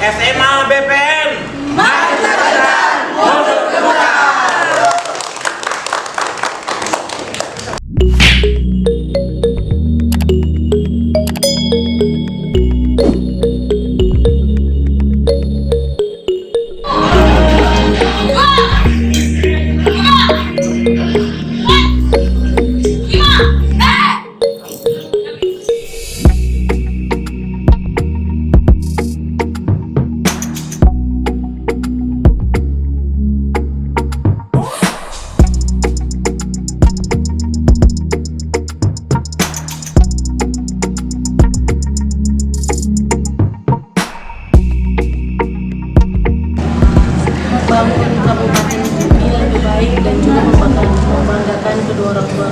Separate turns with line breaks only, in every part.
SMA BPN.
Masa depan untuk terbuka.
Bangun kabupaten ini lebih baik dan juga membanggakan kedua orang tua.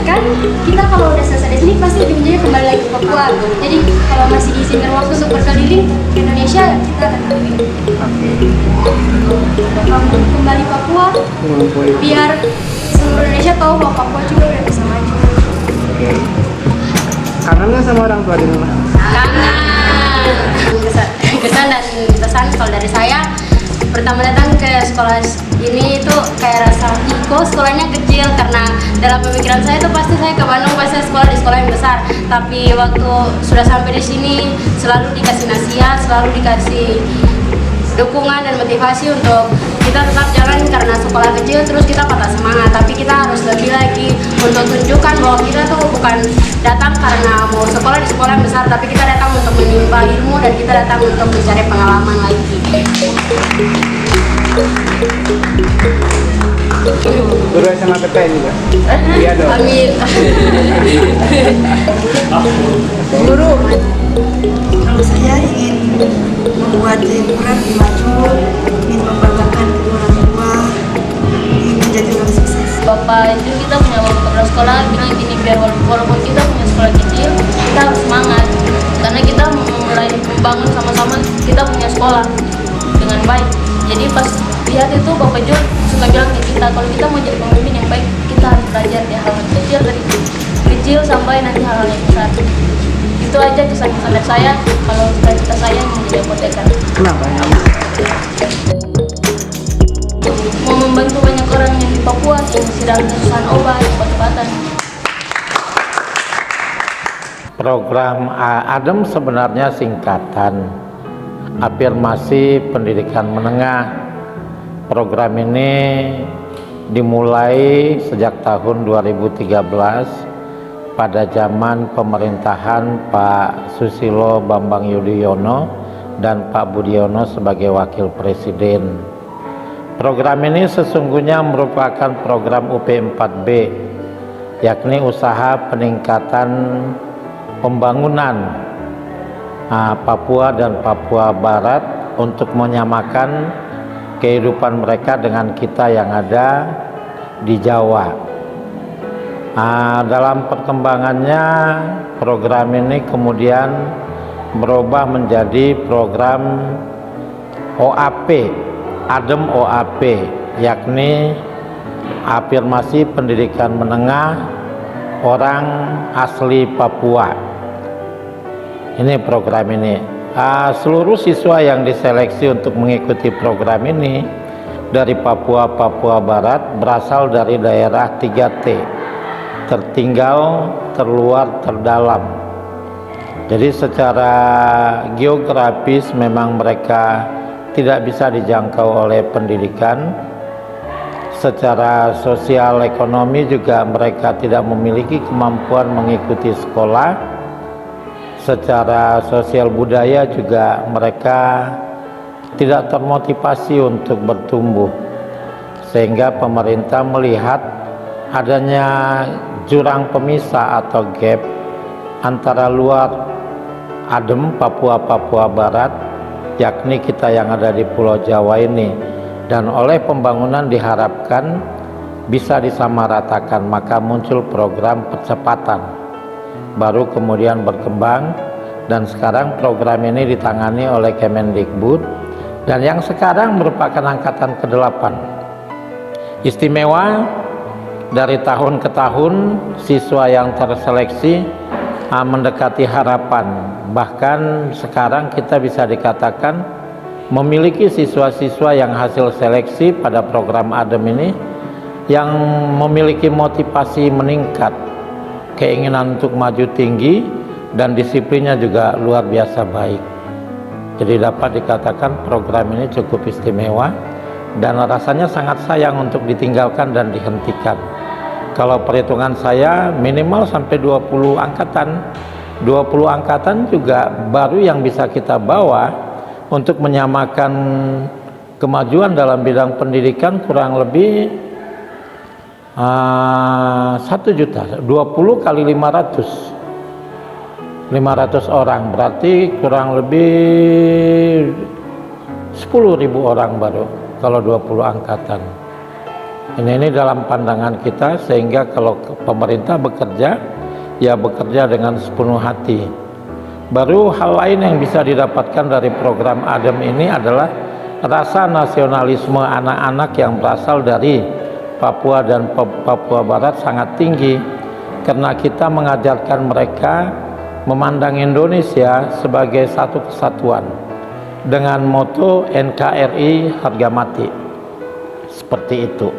Kan kita kalau udah selesai di sini pasti ujung-ujungnya kembali lagi ke Papua. Jadi kalau masih diizinkan waktu untuk berkeliling ke Indonesia, kita akan keliling. Kembali Papua, biar seluruh Indonesia tahu bahwa Papua juga udah bisa maju.
Kangen nggak sama orang tua di rumah?
Kangen. Kesan dan pesan kalau dari saya, pertama datang ke sekolah ini itu kayak rasa kok sekolahnya kecil, karena dalam pemikiran saya itu pasti saya ke Bandung pasti sekolah di sekolah yang besar, tapi waktu sudah sampai di sini selalu dikasih nasihat, selalu dikasih dukungan dan motivasi untuk kita tetap jalan, karena sekolah kecil terus kita patah semangat, tapi kita harus lebih lagi untuk tunjukkan bahwa kita tuh bukan datang karena mau sekolah di sekolah yang besar, tapi kita datang untuk menimba ilmu dan kita datang untuk mencari pengalaman lagi.
Guru SMA PTN juga? Iya dong.
Amin.
Guru,
Kalau saya ingin membuat Jayapura lebih maju, ingin membanggakan kedua orang tua, ingin menjadi orang sukses.
Bapak itu kita punya kepala sekolah bilang gini, biar walaupun kita punya sekolah kecil, kita harus semangat karena kita mulai membangun sama-sama, kita punya sekolah dengan baik. Jadi pas lihat itu Bapak Jul suka bilang ke kita, kalau kita mau jadi pemimpin yang baik, kita harus belajar di hal kecil, dari kecil sampai nanti hal-hal yang besar. Itu aja kesan-kesan dari saya kalau cita-cita saya menjadi apoteker.
Kenapa ya?
Mau membantu banyak orang yang di Papua yang sedang kesusahan obat, obat-obatan.
Program ADEM sebenarnya singkatan Afirmasi Pendidikan Menengah. Program ini dimulai sejak tahun 2013 pada zaman pemerintahan Pak Susilo Bambang Yudhoyono dan Pak Budiono sebagai Wakil Presiden. Program ini sesungguhnya merupakan program UP4B, yakni usaha peningkatan pembangunan Papua dan Papua Barat untuk menyamakan kehidupan mereka dengan kita yang ada di Jawa. Dalam perkembangannya program ini kemudian berubah menjadi program OAP, ADEM OAP, yakni Afirmasi Pendidikan Menengah Orang Asli Papua. Ini program ini. Seluruh siswa yang diseleksi untuk mengikuti program ini dari Papua Barat berasal dari daerah 3T, tertinggal, terluar, terdalam. Jadi secara geografis memang mereka tidak bisa dijangkau oleh pendidikan. Secara sosial ekonomi juga mereka tidak memiliki kemampuan mengikuti sekolah. Secara sosial budaya juga mereka tidak termotivasi untuk bertumbuh, sehingga pemerintah melihat adanya jurang pemisah atau gap antara luar ADEM Papua Barat, yakni kita yang ada di Pulau Jawa ini, dan oleh pembangunan diharapkan bisa disamaratakan, maka muncul program percepatan, baru kemudian berkembang dan sekarang program ini ditangani oleh Kemendikbud, dan yang sekarang merupakan angkatan ke-8. Istimewa, dari tahun ke tahun siswa yang terseleksi mendekati harapan. Bahkan sekarang kita bisa dikatakan memiliki siswa-siswa yang hasil seleksi pada program ADEM ini yang memiliki motivasi meningkat, keinginan untuk maju tinggi, dan disiplinnya juga luar biasa baik. Jadi dapat dikatakan program ini cukup istimewa dan rasanya sangat sayang untuk ditinggalkan dan dihentikan. Kalau perhitungan saya minimal sampai 20 angkatan. 20 angkatan juga baru yang bisa kita bawa untuk menyamakan kemajuan dalam bidang pendidikan kurang lebih 1 juta. 20 kali 500 orang, berarti kurang lebih 10.000 orang baru kalau 20 angkatan. Ini dalam pandangan kita, sehingga kalau pemerintah bekerja, ya bekerja dengan sepenuh hati. Baru hal lain yang bisa didapatkan dari program ADEM ini adalah rasa nasionalisme anak-anak yang berasal dari Papua dan Papua Barat sangat tinggi, karena kita mengajarkan mereka memandang Indonesia sebagai satu kesatuan dengan moto NKRI harga mati. Seperti itu.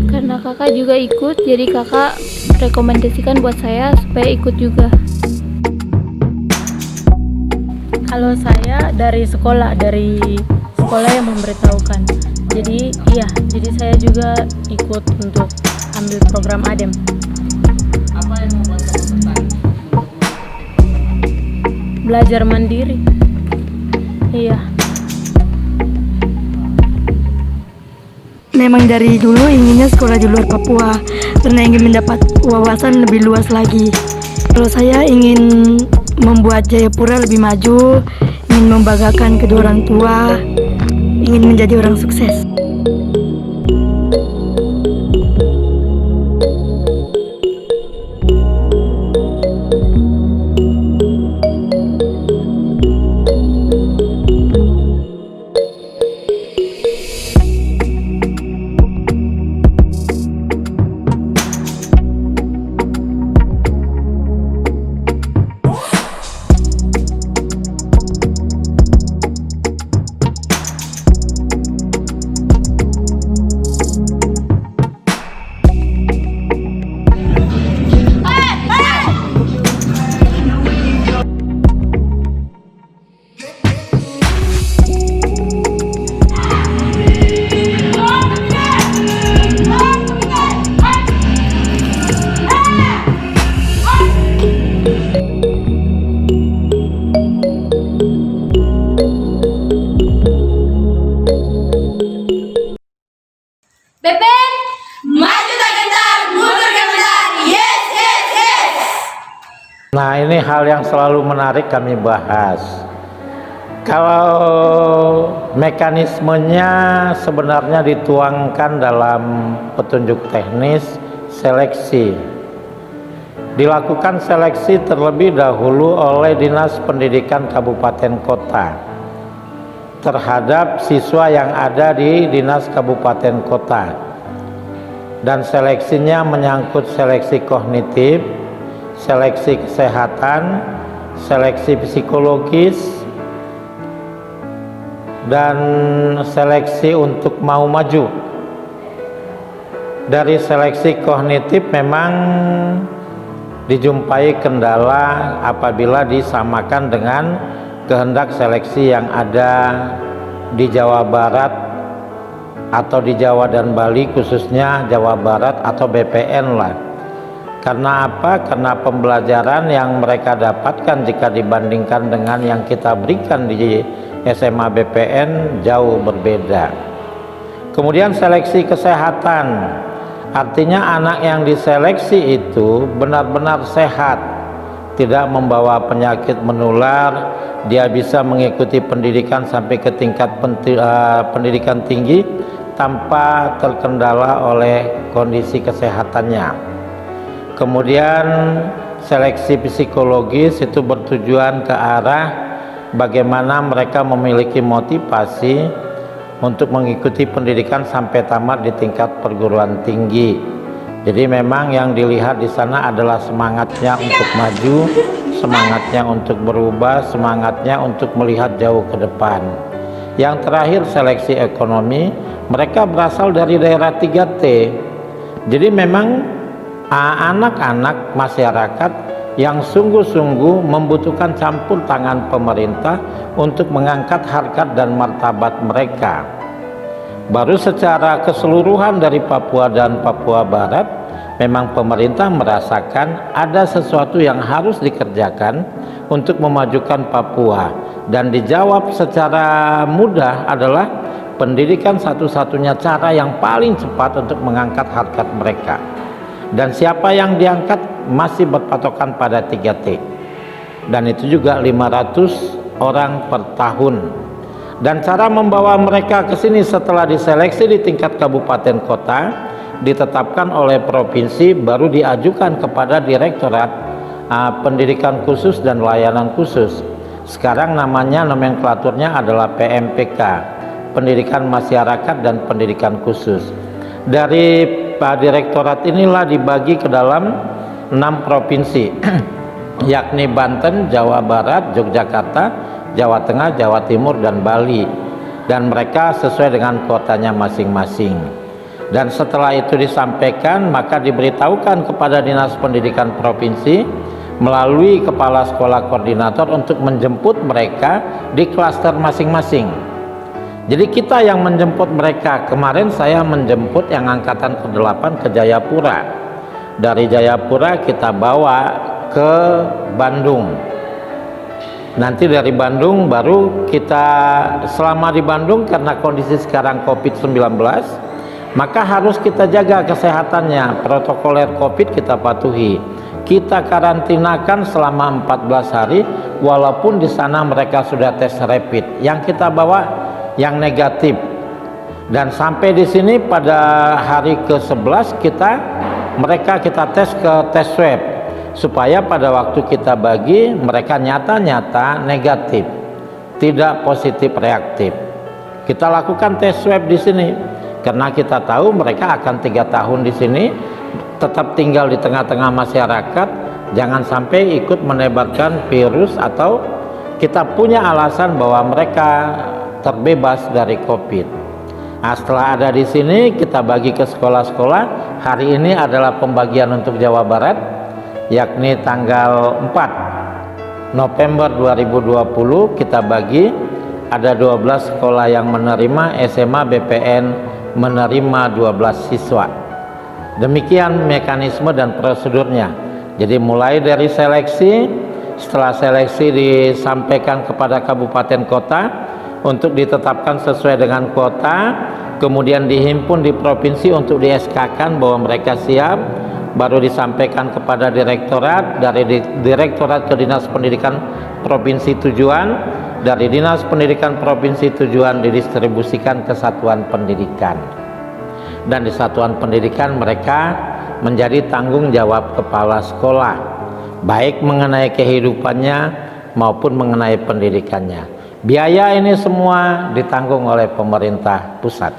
Karena kakak juga ikut, jadi kakak rekomendasikan buat saya supaya ikut juga.
Kalau saya dari sekolah yang memberitahukan. Jadi saya juga ikut untuk ambil program ADEM.
Apa yang membuat kamu tertarik?
Belajar mandiri. Iya.
Memang dari dulu inginnya sekolah di luar Papua karena ingin mendapat wawasan lebih luas lagi. Kalau saya ingin membuat Jayapura lebih maju, ingin membanggakan kedua orang tua, ingin menjadi orang sukses.
Beben, maju tak gentar, mundur tak gentar. Yes, yes, yes.
Nah, ini hal yang selalu menarik kami bahas. Kalau mekanismenya sebenarnya dituangkan dalam petunjuk teknis seleksi. Dilakukan seleksi terlebih dahulu oleh Dinas Pendidikan Kabupaten Kota terhadap siswa yang ada di Dinas Kabupaten Kota, dan seleksinya menyangkut seleksi kognitif, seleksi kesehatan, seleksi psikologis, dan seleksi untuk mau maju. Dari seleksi kognitif memang dijumpai kendala apabila disamakan dengan kehendak seleksi yang ada di Jawa Barat atau di Jawa dan Bali, khususnya Jawa Barat atau BPN lah. Karena apa? Karena pembelajaran yang mereka dapatkan jika dibandingkan dengan yang kita berikan di SMA BPN jauh berbeda. Kemudian seleksi kesehatan, artinya anak yang diseleksi itu benar-benar sehat, tidak membawa penyakit menular, dia bisa mengikuti pendidikan sampai ke tingkat pendidikan tinggi tanpa terkendala oleh kondisi kesehatannya. Kemudian seleksi psikologis itu bertujuan ke arah bagaimana mereka memiliki motivasi untuk mengikuti pendidikan sampai tamat di tingkat perguruan tinggi. Jadi memang yang dilihat di sana adalah semangatnya untuk maju, semangatnya untuk berubah, semangatnya untuk melihat jauh ke depan. Yang terakhir seleksi ekonomi, mereka berasal dari daerah 3T. Jadi memang anak-anak masyarakat yang sungguh-sungguh membutuhkan campur tangan pemerintah untuk mengangkat harkat dan martabat mereka. Baru secara keseluruhan dari Papua dan Papua Barat, memang pemerintah merasakan ada sesuatu yang harus dikerjakan untuk memajukan Papua, dan dijawab secara mudah adalah pendidikan satu-satunya cara yang paling cepat untuk mengangkat harkat mereka. Dan siapa yang diangkat masih berpatokan pada 3T, dan itu juga 500 orang per tahun. Dan cara membawa mereka ke sini setelah diseleksi di tingkat kabupaten kota, ditetapkan oleh provinsi, baru diajukan kepada Direktorat Pendidikan Khusus dan Layanan Khusus. Sekarang namanya, nomenklaturnya adalah PMPK, Pendidikan Masyarakat dan Pendidikan Khusus. Dari Direktorat inilah dibagi ke dalam 6 provinsi yakni Banten, Jawa Barat, Yogyakarta, Jawa Tengah, Jawa Timur, dan Bali, dan mereka sesuai dengan kotanya masing-masing. Dan setelah itu disampaikan, maka diberitahukan kepada Dinas Pendidikan Provinsi melalui Kepala Sekolah Koordinator untuk menjemput mereka di klaster masing-masing. Jadi kita yang menjemput mereka. Kemarin saya menjemput yang angkatan ke-8 ke Jayapura. Dari Jayapura kita bawa ke Bandung. Nanti dari Bandung baru kita, selama di Bandung karena kondisi sekarang COVID-19, maka harus kita jaga kesehatannya. Protokoler COVID kita patuhi. Kita karantinakan selama 14 hari walaupun di sana mereka sudah tes rapid. Yang kita bawa yang negatif, dan sampai di sini pada hari ke-11 mereka kita tes ke tes swab supaya pada waktu kita bagi mereka nyata-nyata negatif, tidak positif reaktif. Kita lakukan tes swab di sini karena kita tahu mereka akan 3 tahun di sini, tetap tinggal di tengah-tengah masyarakat, jangan sampai ikut menebarkan virus atau kita punya alasan bahwa mereka terbebas dari COVID. Nah, setelah ada di sini kita bagi ke sekolah-sekolah. Hari ini adalah pembagian untuk Jawa Barat, yakni tanggal 4 November 2020 kita bagi. Ada 12 sekolah yang menerima, SMA BPN menerima 12 siswa. Demikian mekanisme dan prosedurnya. Jadi mulai dari seleksi, setelah seleksi disampaikan kepada kabupaten kota untuk ditetapkan sesuai dengan kuota, kemudian dihimpun di provinsi untuk di SK-kan bahwa mereka siap, baru disampaikan kepada direktorat, dari direktorat ke Dinas Pendidikan Provinsi tujuan, dari Dinas Pendidikan Provinsi tujuan didistribusikan ke satuan pendidikan, dan di satuan pendidikan mereka menjadi tanggung jawab kepala sekolah, baik mengenai kehidupannya maupun mengenai pendidikannya. Biaya ini semua ditanggung oleh pemerintah pusat.